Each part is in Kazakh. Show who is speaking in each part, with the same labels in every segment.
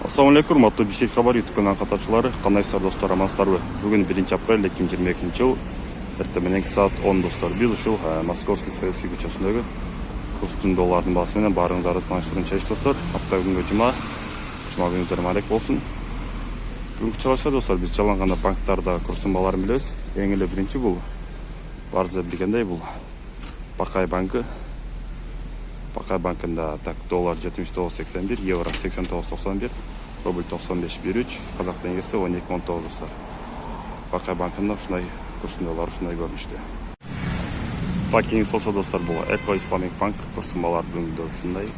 Speaker 1: Assalamu alaikum, urmatlı Bishkek xabar YouTube kanalının katılımcıları. Qandaysыздар достар, амансыздарбы? Бүгін 1 апрель 2022 жыл, эртемененки саат 10 достар. Биз ушул Московский Советский көчөсүндөгү курстун доллардын баасы менен баарыңыздарды тааныштырууну чечтик достар. Апта күнгө жума күнүңүздөр маек болсун. Бүгүнкү чыгарылышта достар биз жалган банктарда курстун бааларын билебиз. Эң эле биринчи бул баарыңыздар билгендей бул Бакай банкы. Бакай банкында так доллар 79.81, евро 89.91, рубль 95.13, казак теңгеси 12.19 достар. Бакай банкында ушундай курстун доллары ушундай көрүнүштү. Так кийинки болсо достар бул Эко Исламик банк курстун баалары бүгүндө ушундай.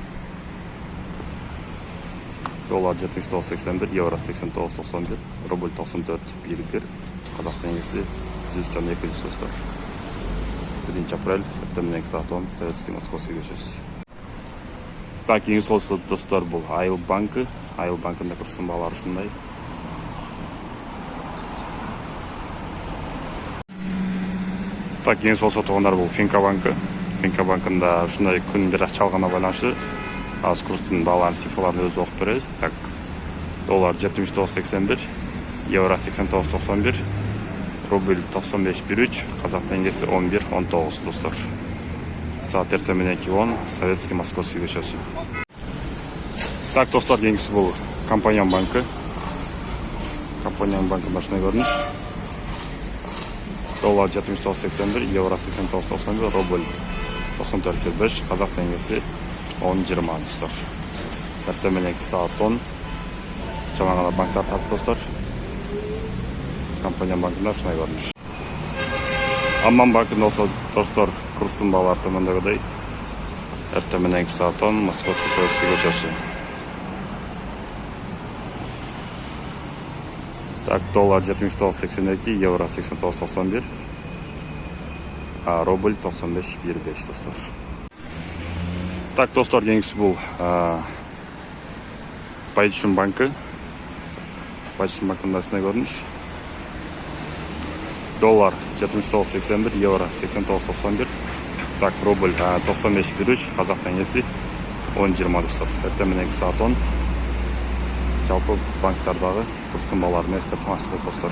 Speaker 1: Доллар 79.81, евро 89.91, рубль 94.11, казак теңгеси 100.200 достар. 1 апрель, эртемененки саат 10, Советский Московский көчөсү. Так, кийинки болсо достор бул Айыл банкы. Айыл банкында курстун баалары ушундай. Так, кийинки болсо туугандар бул Финка банкы. Финка банкында ушундай күн бир чалгана байланыштуу. Азыр курстун бааларын цифрларын өзү окуп беребиз. Так, доллар 79.81, евро 89.91, рубль 95.13, казак теңгеси 11.19 достор. Саат эртемененки 10, Советский Московский көчөсү. Так, достор, кийинкиси бул Компаньон банкы. Компаньон банкында ушундай көрүнүш. Доллар 79.81, евро 89.91, рубль 94.5, казак теңгеси 10.20 достор. Эртемененки саат 10. Жана гана банктар тартып достор. Компаньон банкында ушундай көрүнүш. Амман банкында болсо достор курстун баалары төмөндөгүдөй. Эртемененки саат 10, Московский Советский көчөсү. Так, доллар 79.82, евро 89.91, рубль 95.25 достор. Так, достор, кийинкиси бул Пайчун банкы. Пайчун банкында ушундай көрүнүш. Доллар 79.81, евро 89.91, так, рубль 95.13, казак теңгеси 10.20 достор. Эртемененки саат 10. Жалпы банктардагы курстун баалары менен эстеп тааныштык достор.